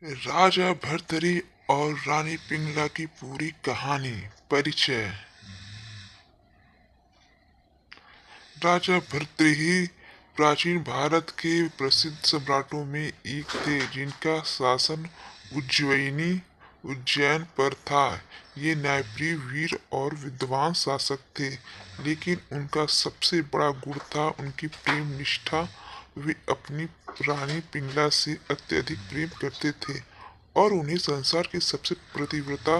राजा भर्तरी और रानी पिंगला की पूरी कहानी। परिचय। राजा भर्तृहरि प्राचीन भारत के प्रसिद्ध सम्राटों में एक थे, जिनका शासन उज्जैन पर था। ये न्यायप्रिय, वीर और विद्वान शासक थे, लेकिन उनका सबसे बड़ा गुण था उनकी प्रेम निष्ठा। वे अपनी रानी पिंगला से अत्यधिक प्रेम करते थे और उन्हें संसार की सबसे पतिव्रता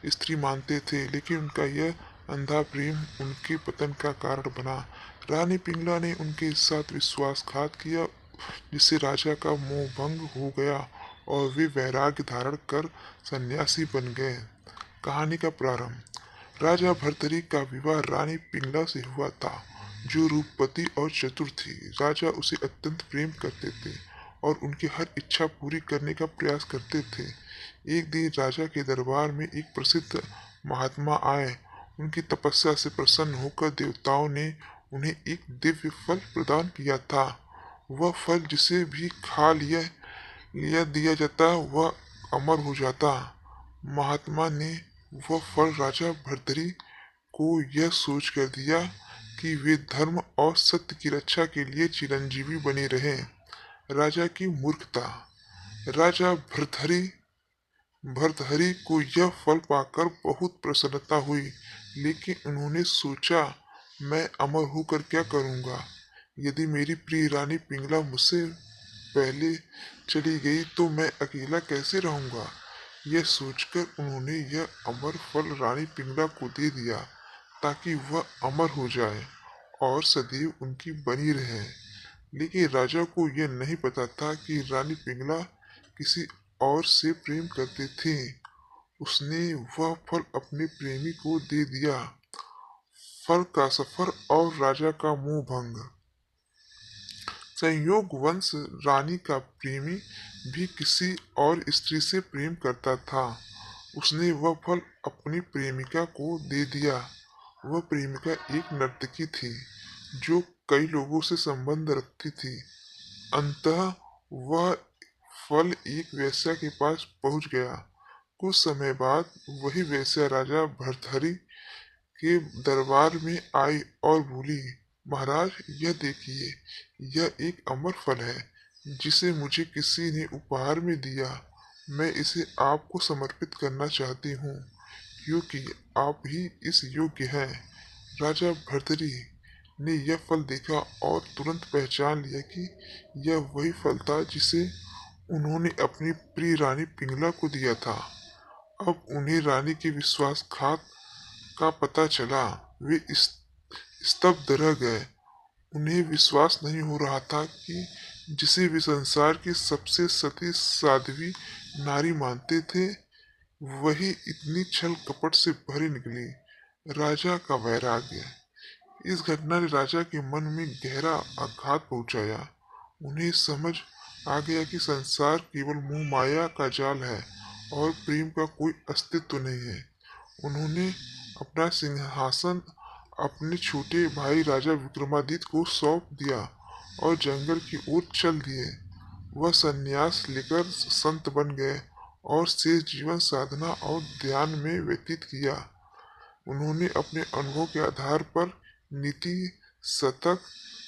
स्त्री मानते थे, लेकिन उनका यह अंधा प्रेम उनके पतन का कारण बना। रानी पिंगला ने उनके साथ विश्वासघात किया, जिससे राजा का मोह भंग हो गया और वे वैराग्य धारण कर सन्यासी बन गए। कहानी का प्रारंभ। राजा भर्तरी का विवाह रानी पिंगला से हुआ था, जो रूपवती और चतुर थी। राजा उसे अत्यंत प्रेम करते थे और उनकी हर इच्छा पूरी करने का प्रयास करते थे। एक दिन राजा के दरबार में एक प्रसिद्ध महात्मा आए। उनकी तपस्या से प्रसन्न होकर देवताओं ने उन्हें एक दिव्य फल प्रदान किया था। वह फल जिसे भी खा लिया दिया जाता वह अमर हो जाता। महात्मा ने वह फल राजा भर्तरी को यह सोचकर दिया कि वे धर्म और सत्य की रक्षा के लिए चिरंजीवी बने रहें। राजा की मूर्खता। राजा भर्तहरि को यह फल पाकर बहुत प्रसन्नता हुई, लेकिन उन्होंने सोचा, मैं अमर होकर क्या करूंगा? यदि मेरी प्रिय रानी पिंगला मुझसे पहले चली गई तो मैं अकेला कैसे रहूंगा? यह सोचकर उन्होंने यह अमर फल रानी पिंगला को दे दिया, ताकि वह अमर हो जाए और सदैव उनकी बनी रहे। लेकिन राजा को यह नहीं पता था कि रानी पिंगला किसी और से प्रेम करते थे। उसने वह फल अपने प्रेमी को दे दिया। फल का सफर और राजा का मोह भंग। संयोगवश रानी का प्रेमी भी किसी और स्त्री से प्रेम करता था। उसने वह फल अपनी प्रेमिका को दे दिया। वह प्रेमिका एक नर्तकी थी, जो कई लोगों से संबंध रखती थी। अंततः वह फल एक वेश्या के पास पहुंच गया। कुछ समय बाद वही वेश्या राजा भर्तहरि के दरबार में आई और बोली, महाराज, यह देखिए, यह एक अमर फल है जिसे मुझे किसी ने उपहार में दिया। मैं इसे आपको समर्पित करना चाहती हूँ, क्योंकि आप ही इस योग्य हैं। राजा भर्तरी ने यह फल देखा और तुरंत पहचान लिया कि यह वही फल था जिसे उन्होंने अपनी प्रिय रानी पिंगला को दिया था। अब उन्हें रानी के विश्वासघात का पता चला। वे स्तब्ध रह गए। उन्हें विश्वास नहीं हो रहा था कि जिसे वे संसार की सबसे सती साध्वी नारी मानते थे, वही इतनी छल कपट से भरी निकली। राजा का वैराग्य। इस घटना ने राजा के मन में गहरा आघात पहुंचाया। उन्हें समझ आ गया कि संसार केवल मोह माया का जाल है और प्रेम का कोई अस्तित्व नहीं है। उन्होंने अपना सिंहासन अपने छोटे भाई राजा विक्रमादित्य को सौंप दिया और जंगल की ओर चल दिए। वह संन्यास लेकर संत बन गए और शेष जीवन साधना और ध्यान में व्यतीत किया। उन्होंने अपने अनुभव के आधार पर नीति शतक,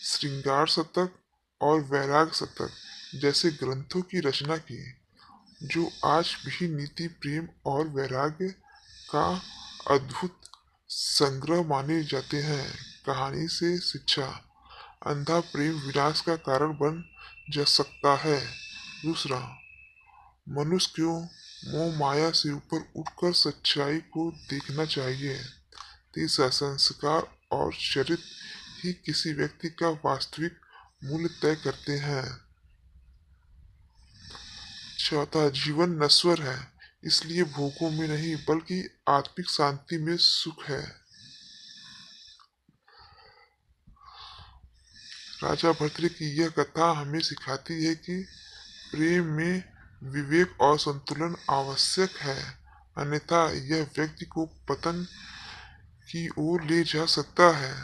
श्रृंगार शतक और वैराग शतक जैसे ग्रंथों की रचना की, जो आज भी नीति, प्रेम और वैराग्य का अद्भुत संग्रह माने जाते हैं। कहानी से शिक्षा। अंधा प्रेम विनाश का कारण बन जा सकता है। दूसरा, मनुष्य को मोह माया से ऊपर उठकर सच्चाई को देखना चाहिए। तीसरा, संस्कार और चरित्र ही किसी व्यक्ति का वास्तविक मूल्य तय करते हैं। चौथा, जीवन नश्वर है, इसलिए भोगों में नहीं बल्कि आत्मिक शांति में सुख है। राजा भर्तृहरि की यह कथा हमें सिखाती है कि प्रेम में विवेक और संतुलन आवश्यक है, अन्यथा यह व्यक्ति को पतन की ओर ले जा सकता है।